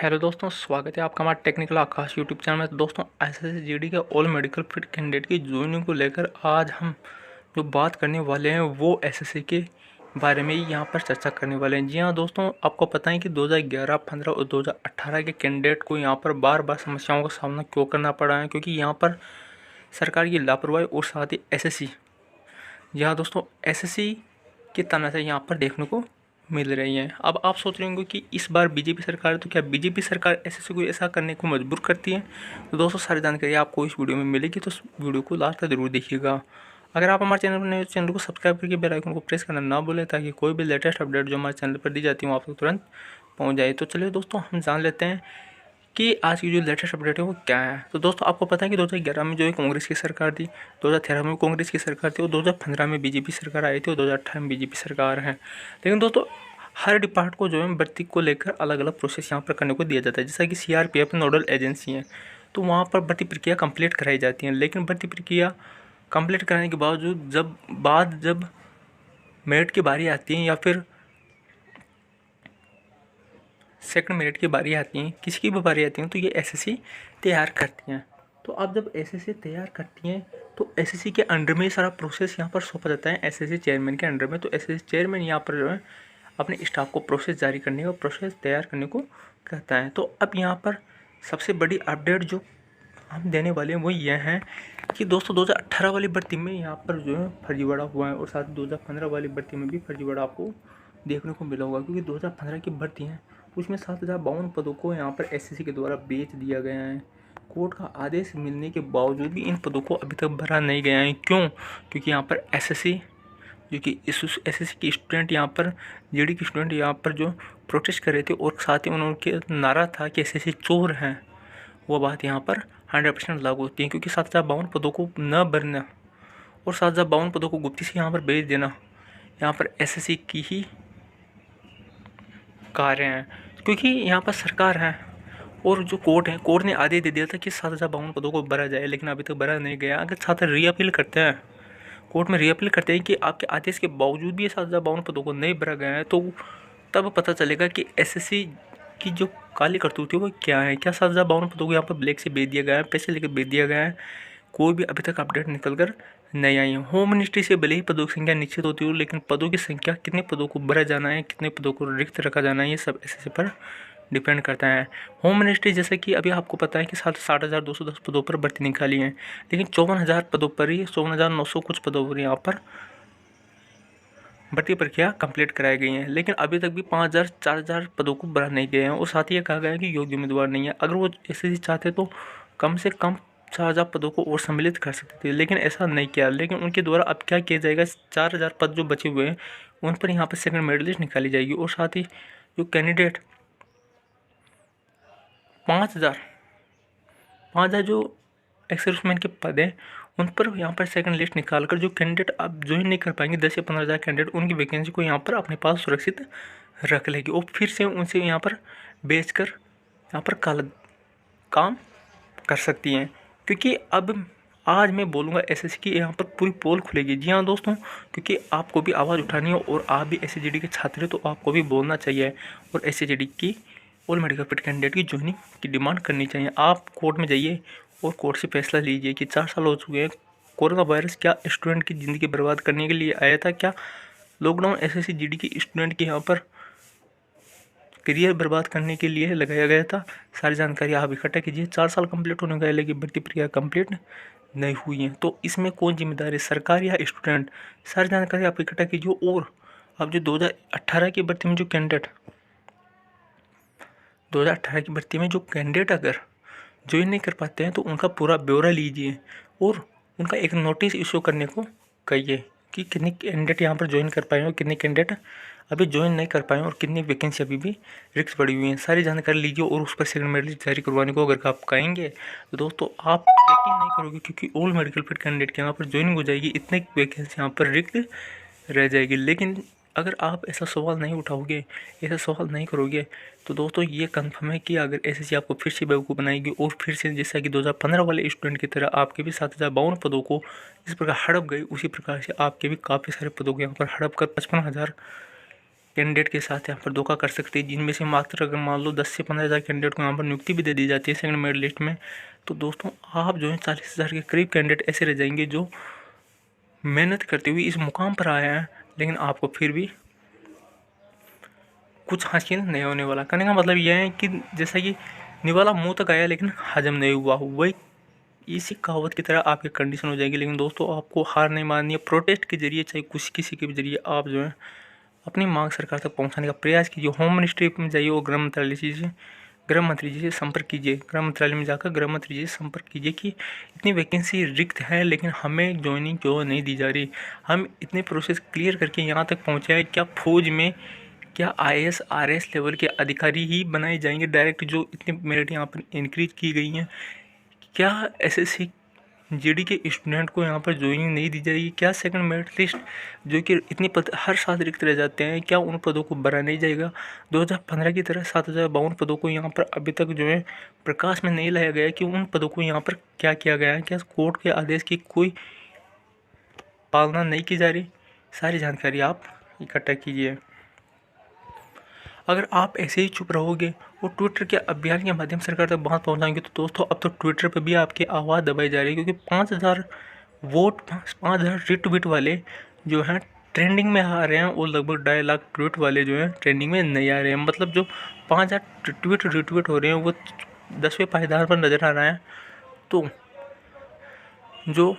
Hello दोस्तों, स्वागत है आपका हमारे टेक्निकल आकाश यूट्यूब चैनल में। तो दोस्तों, एसएससी जीडी के ऑल मेडिकल फिट कैंडिडेट की ज्वाइनिंग को लेकर आज हम जो बात करने वाले हैं वो एसएससी के बारे में ही यहाँ पर चर्चा करने वाले हैं। जी हाँ दोस्तों, आपको पता है कि 2011, 15 और 2018 के कैंडिडेट को यहाँ पर बार बार समस्याओं का सामना क्यों करना पड़ा है, क्योंकि यहाँ पर सरकार की लापरवाही और साथ ही एसएससी, जी हाँ दोस्तों, एसएससी की तनाज़ा यहाँ पर देखने को मिल रही हैं। अब आप सोच रहे होंगे कि इस बार बीजेपी सरकार है, तो क्या बीजेपी सरकार एसएससी को ऐसा करने को मजबूर करती है? तो दोस्तों, सारी जानकारी आपको इस वीडियो में मिलेगी, तो वीडियो को लास्ट तक जरूर देखिएगा। अगर आप हमारे चैनल पर नए, चैनल को सब्सक्राइब करके बेल आइकन को प्रेस करना ना भूलें, ताकि कोई भी लेटेस्ट अपडेट जो हमारे चैनल पर दी जाती है वो आप तक तुरंत पहुँच जाए। तो चलिए दोस्तों, हम जान लेते हैं कि आज की जो लेटेस्ट अपडेट है वो क्या है। तो दोस्तों, आपको पता है कि 2011 में जो है कांग्रेस की सरकार थी, 2013 में कांग्रेस की सरकार थी और 2015 में बीजेपी सरकार आई थी और 2018 में बीजेपी सरकार है। लेकिन दोस्तों, हर डिपार्ट को जो है भर्ती को लेकर अलग अलग प्रोसेस यहाँ पर करने को दिया जाता है। जैसा कि सीआरपीएफ नोडल एजेंसी है, तो वहाँ पर भर्ती प्रक्रिया कंप्लीट कराई जाती है। लेकिन भर्ती प्रक्रिया कंप्लीट कराने के बावजूद जब मेरिट की बारी आती है या फिर सेकंड मेरिट की बारी आती है, किसी की भी बारी आती है, तो ये एसएससी तैयार करती हैं। तो अब जब एसएससी तैयार करती हैं तो एसएससी के अंडर में सारा प्रोसेस यहाँ पर सौंपा जाता है एसएससी चेयरमैन के अंडर में। तो एसएससी चेयरमैन यहाँ पर जो है अपने स्टाफ को प्रोसेस जारी करने का, प्रोसेस तैयार करने को कहता है। तो अब यहाँ पर सबसे बड़ी अपडेट जो हम देने वाले हैं वो ये हैं कि दोस्तों 2018 वाली भर्ती में यहाँ पर जो है फर्जीवाड़ा हुआ है और साथ ही 2015 वाली भर्ती में भी फर्जीवाड़ा आपको देखने को मिला होगा, क्योंकि 2015 की भर्ती है उसमें 7,052 पदों को यहाँ पर एसएससी के द्वारा बेच दिया गया है। कोर्ट का आदेश मिलने के बावजूद भी इन पदों को अभी तक भरा नहीं गया है। क्यों? क्योंकि यहाँ पर एसएससी जो कि एसएससी के स्टूडेंट यहाँ पर, जीडी के स्टूडेंट यहाँ पर जो प्रोटेस्ट कर रहे थे और साथ ही उनके नारा था कि एसएससी चोर हैं, वो बात यहाँ पर 100% लागू होती है। क्योंकि 7,052 पदों को न भरना और 7,052 पदों को गुप्ती से यहाँ पर भेज देना यहाँ पर एसएससी की ही कार्य हैं, क्योंकि यहाँ पर सरकार है और जो कोर्ट है, कोर्ट ने आदेश दे दिया था कि 7,052 पदों को भरा जाए, लेकिन अभी तक भरा नहीं गया। अगर छात्र रीअपील करते हैं, कोर्ट में रीअपील करते हैं कि आपके आदेश के बावजूद भी ये 7,052 पदों को नहीं भरा गया है, तो तब पता चलेगा कि एसएससी की जो काली करतूत है वो क्या है। क्या 7,052 पदों को यहाँ पर ब्लैक से बेच दिया गया है, पैसे लेकर बेच दिया गया है? कोई भी अभी तक अपडेट निकल कर नहीं आई है। होम मिनिस्ट्री से भले ही पदों की संख्या निश्चित होती हो, लेकिन पदों की संख्या, कितने पदों को भरा जाना है, कितने पदों को रिक्त रखा जाना है, ये सब एसएससी पर डिपेंड करता है। होम मिनिस्ट्री जैसे कि अभी आपको पता है कि 60,210 पदों पर भर्ती निकाली है, लेकिन 54,000 पदों पर ही, 54,900 कुछ पदों पर यहाँ पर भर्ती प्रक्रिया कंप्लीट कराई गई है। लेकिन अभी तक भी 5,000 4,000 पदों को भरा नहीं गए हैं और साथ ही ये कहा गया है कि योग्य उम्मीदवार नहीं है। अगर वो एसएससी चाहते तो कम से कम 4,000 पदों को और सम्मिलित कर सकते थे, लेकिन ऐसा नहीं किया। लेकिन उनके द्वारा अब क्या किया जाएगा, 4,000 पद जो बचे हुए हैं उन पर यहाँ पर सेकंड मेरिट लिस्ट निकाली जाएगी और साथ ही जो कैंडिडेट 5,000 जो एक्स-सर्विसमैन के पद हैं उन पर यहाँ पर सेकंड लिस्ट निकाल कर जो कैंडिडेट अब ज्वाइन नहीं कर पाएंगे, 10 या 15,000 कैंडिडेट, उनकी वैकेंसी को यहाँ पर अपने पास सुरक्षित रख लेगी और फिर से उनसे यहाँ पर बेचकर यहाँ पर काला काम कर सकती हैं। क्योंकि अब आज मैं बोलूँगा एसएससी की यहाँ पर पूरी पोल खुलेगी। जी हाँ दोस्तों, क्योंकि आपको भी आवाज़ उठानी है और आप भी एसएसजीडी के छात्र हैं, तो आपको भी बोलना चाहिए और एसएसजीडी की ऑल मेडिकल फिट कैंडिडेट की ज्वाइनिंग की डिमांड करनी चाहिए। आप कोर्ट में जाइए और कोर्ट से फैसला लीजिए कि 4 साल हो चुके हैं, कोरोना वायरस क्या स्टूडेंट की ज़िंदगी बर्बाद करने के लिए आया था? क्या लॉकडाउन एसएससी जीडी की स्टूडेंट के यहाँ पर करियर बर्बाद करने के लिए लगाया गया था? सारी जानकारी आप इकट्ठा कीजिए। 4 साल कंप्लीट होने गए लेकिन भर्ती प्रक्रिया कंप्लीट नहीं हुई है, तो इसमें कौन जिम्मेदार है, सरकार या स्टूडेंट? सारी जानकारी आप इकट्ठा कीजिए। और अब जो 2018 की भर्ती में जो कैंडिडेट 2018 की भर्ती में जो कैंडिडेट अगर ज्वाइन नहीं कर पाते हैं तो उनका पूरा ब्यौरा लीजिए और उनका एक नोटिस इशू करने को कहिए कि कितने कैंडिडेट यहाँ पर ज्वाइन कर पाए और कितने कैंडिडेट अभी ज्वाइन नहीं कर पाए और कितनी वैकेंसी अभी भी रिक्त पड़ी हुई हैं। सारी जानकारी लीजिए और उस पर सेकंड मेरिट लिस्ट जारी करवाने को अगर आप कहेंगे तो दोस्तों आप यकीन नहीं करोगे, क्योंकि ऑल मेडिकल फिट कैंडिडेट के यहाँ पर ज्वाइनिंग हो जाएगी, इतने वैकेंसी यहाँ पर रिक्त रह जाएगी। लेकिन अगर आप ऐसा सवाल नहीं उठाओगे, ऐसा सवाल नहीं करोगे, तो दोस्तों ये कंफर्म है कि अगर एसएससी आपको फिर से बेवकूफ़ बनाएगी और फिर से जैसा कि 2015 वाले स्टूडेंट की तरह आपके भी 7,052 पदों को जिस प्रकार हड़प गई, उसी प्रकार से आपके भी काफ़ी सारे पदों को यहाँ पर हड़प कर 55,000 कैंडिडेट के साथ यहाँ पर धोखा कर सकते हैं, जिनमें से मात्र अगर मान लो 10 से 15,000 कैंडिडेट को यहाँ पर नियुक्ति भी दे दी जाती है सेकंड मेरिट लिस्ट में, तो दोस्तों आप जो है 40,000 के करीब कैंडिडेट ऐसे रह जाएंगे जो मेहनत करते हुए इस मुकाम पर आए हैं, लेकिन आपको फिर भी कुछ हासिल नहीं होने वाला। कहने का मतलब यह है कि जैसा कि निवाला मुंह तक आया लेकिन हजम नहीं हुआ, वही इसी कहावत की तरह आपकी कंडीशन हो जाएगी। लेकिन दोस्तों आपको हार नहीं माननी है, प्रोटेस्ट के जरिए चाहे किसी के भी जरिए आप जो है अपनी मांग सरकार तक पहुंचाने का प्रयास कीजिए। होम मिनिस्ट्री में जाइए और गृह मंत्री जी से संपर्क कीजिए। गृह मंत्रालय में जाकर गृह मंत्री जी से संपर्क कीजिए कि इतनी वैकेंसी रिक्त है लेकिन हमें ज्वाइनिंग क्यों नहीं दी जा रही, हम इतने प्रोसेस क्लियर करके यहाँ तक पहुँचे हैं, क्या फौज में क्या IAS RS लेवल के अधिकारी ही बनाए जाएंगे डायरेक्ट, जो इतनी मेरिट यहाँ पर इंक्रीज की गई हैं, क्या SSC GD के स्टूडेंट को यहाँ पर ज्वाइनिंग नहीं दी जाएगी, क्या सेकंड मेरिट लिस्ट जो कि इतनी पद हर साल रिक्त रह जाते हैं, क्या उन पदों को भरा नहीं जाएगा। 2015 की तरह 7,052 पदों को यहाँ पर अभी तक जो है प्रकाश में नहीं लाया गया कि उन पदों को यहाँ पर क्या किया गया है, क्या कोर्ट के आदेश की कोई पालना नहीं की जा रही। सारी जानकारी आप इकट्ठा कीजिए। अगर आप ऐसे ही चुप रहोगे और ट्विटर के अभियान के माध्यम से सरकार तक बात पहुंचाएंगे तो दोस्तों अब तो ट्विटर पर भी आपकी आवाज़ दबाई जा रही है, क्योंकि 5,000 वोट 5,000 रिट्वीट वाले जो हैं ट्रेंडिंग में आ रहे हैं और लगभग 2.5 लाख ट्वीट वाले जो हैं ट्रेंडिंग में नहीं आ रहे हैं। मतलब जो 5,000 रिट्वीट हो रहे हैं वो 10वें पायदान पर नज़र आ रहा है, तो जो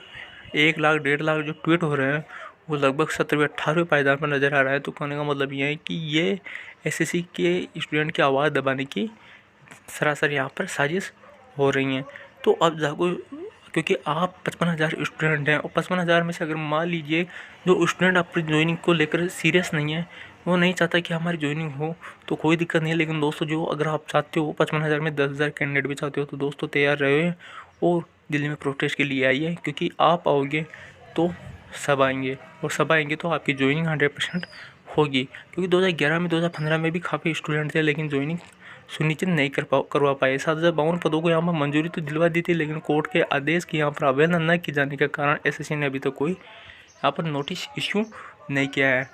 1 लाख 1.5 लाख जो ट्वीट हो रहे हैं वो लगभग 17वें 18वें पायदान पर नज़र आ रहा है। तो कहने का मतलब ये है कि ये SSC के स्टूडेंट की आवाज़ दबाने की सरासर यहाँ पर साजिश हो रही हैं। तो अब जाको, क्योंकि आप 55,000 स्टूडेंट हैं और 55,000 में से अगर मान लीजिए जो स्टूडेंट अपनी ज्वाइनिंग को लेकर सीरियस नहीं है, वो नहीं चाहता कि हमारी ज्वाइनिंग हो, तो कोई दिक्कत नहीं है। लेकिन दोस्तों जो अगर आप चाहते हो 55,000 में 10,000 कैंडिडेट भी चाहते हो तो दोस्तों तैयार रहे और दिल्ली में प्रोटेस्ट के लिए आइए, क्योंकि आप आओगे तो सब आएंगे और सब आएंगे तो आपकी ज्वाइनिंग 100% होगी। क्योंकि 2011 में 2015 में भी काफ़ी स्टूडेंट थे लेकिन ज्वाइनिंग सुनिश्चित नहीं करवा पाए। 7,052 पदों को यहाँ पर मंजूरी तो दिलवा दी थी, लेकिन कोर्ट के आदेश की यहाँ पर अवहेलना न की जाने के कारण SSC ने अभी तक कोई यहाँ पर नोटिस इश्यू नहीं किया है।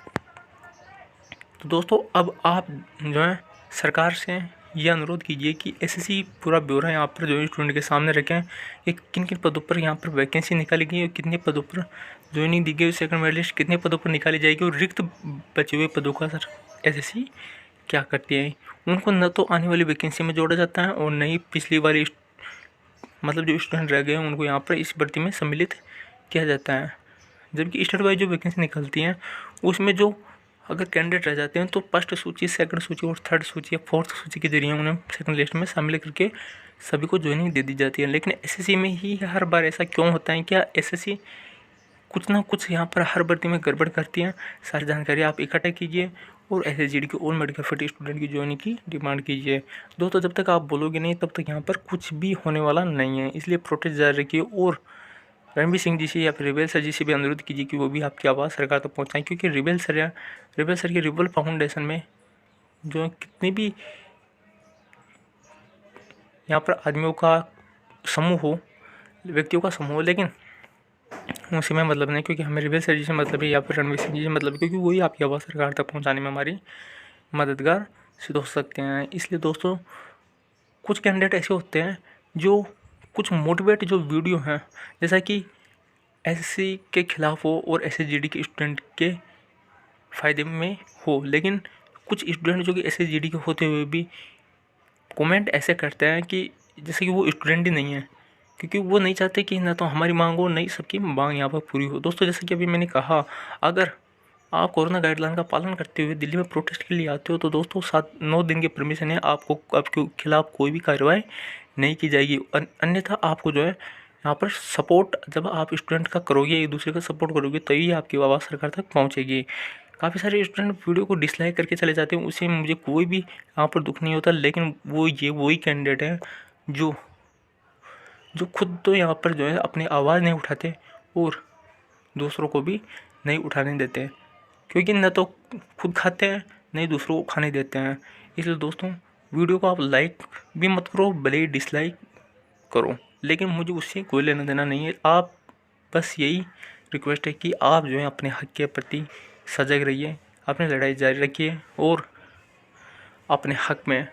तो दोस्तों अब आप जो है सरकार से ये अनुरोध कीजिए कि SSC पूरा ब्यौरा यहाँ पर जो स्टूडेंट के सामने रखें कि किन किन पदों पर यहाँ पर वैकेंसी निकाली गई और कितने पदों पर ज्वाइनिंग दी गई, सेकंड मेरिट लिस्ट कितने पदों पर निकाली जाएगी और रिक्त बचे हुए पदों का सर SSC क्या करती है। उनको न तो आने वाली वैकेंसी में जोड़ा जाता है और न ही पिछली वाली मतलब जो स्टूडेंट रह गए हैं उनको यहाँ पर इस भर्ती में सम्मिलित किया जाता है। जबकि स्टेट वाइज जो वैकेंसी निकलती हैं उसमें जो अगर कैंडिडेट रह जाते हैं तो फर्स्ट सूची, सेकंड सूची और थर्ड सूची या फोर्थ सूची के जरिए उन्हें सेकंड लिस्ट में शामिल करके सभी को ज्वाइनिंग दे दी जाती है। लेकिन SSC में ही हर बार ऐसा क्यों होता है, क्या SSC कुछ ना कुछ यहाँ पर हर भर्ती में गड़बड़ करती हैं। सारी जानकारी आप इकट्ठा कीजिए और SSGD के ऑल मेडिकल फिट स्टूडेंट की ज्वाइनिंग की डिमांड कीजिए। दोस्तों जब तक आप बोलोगे नहीं तब तक यहाँ पर कुछ भी होने वाला नहीं है, इसलिए प्रोटेस्ट जारी रखिए और रणबीर सिंह जी से या फिर रिबेल सर जी से भी अनुरोध कीजिए कि वो भी आपकी आवाज़ सरकार तक पहुँचाएं, क्योंकि रिबेल सर के रिबल फाउंडेशन में जो कितने भी यहाँ पर आदमियों का समूह हो, व्यक्तियों का समूह हो, लेकिन उनसे में मतलब नहीं, क्योंकि हमें रिबेल सर जी से मतलब है या फिर रणबीर सिंह जी से मतलब है, क्योंकि वही आपकी आवाज़ सरकार तक पहुँचाने में हमारी मददगार सिद्ध हो सकते हैं। इसलिए दोस्तों कुछ कैंडिडेट ऐसे होते हैं जो कुछ मोटिवेट जो वीडियो हैं जैसा कि SSC के खिलाफ हो और SSGD के स्टूडेंट के फ़ायदे में हो, लेकिन कुछ स्टूडेंट जो कि SSGD के होते हुए भी कमेंट ऐसे करते हैं कि जैसे कि वो स्टूडेंट ही नहीं है, क्योंकि वो नहीं चाहते कि ना तो हमारी मांग हो नहीं सबकी मांग यहाँ पर पूरी हो। दोस्तों जैसे कि अभी मैंने कहा, अगर आप कोरोना गाइडलाइन का पालन करते हुए दिल्ली में प्रोटेस्ट के लिए आते हो तो दोस्तों 7-9 दिन के परमिशन है, आपको आपके खिलाफ कोई भी कार्रवाई नहीं की जाएगी। अन्यथा आपको जो है यहाँ पर सपोर्ट जब आप स्टूडेंट का करोगे, एक दूसरे का सपोर्ट करोगे तभी आपकी आवाज़ सरकार तक पहुँचेगी। काफ़ी सारे स्टूडेंट वीडियो को डिसलाइक करके चले जाते हैं, उससे मुझे कोई भी यहाँ पर दुख नहीं होता, लेकिन वही कैंडिडेट हैं जो खुद तो यहाँ पर जो है अपनी आवाज़ नहीं उठाते और दूसरों को भी नहीं उठाने देते, क्योंकि न तो खुद खाते हैं नहीं दूसरों को खाने देते हैं। इसलिए दोस्तों वीडियो को आप लाइक भी मत करो, भले ही डिसलाइक करो, लेकिन मुझे उससे कोई लेना देना नहीं है। आप बस यही रिक्वेस्ट है कि आप जो है अपने हक के प्रति सजग रहिए, अपनी लड़ाई जारी रखिए और अपने हक में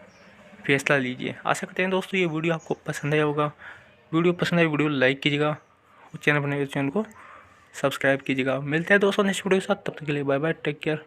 फैसला लीजिए। आशा करते हैं दोस्तों ये वीडियो आपको पसंद आया होगा। वीडियो पसंद आए वीडियो लाइक कीजिएगा और चैनल बनाए चैनल को सब्सक्राइब कीजिएगा। मिलते हैं दोस्तों नेक्स्ट वीडियो के साथ, तब तक के लिए बाय बाय, टेक केयर।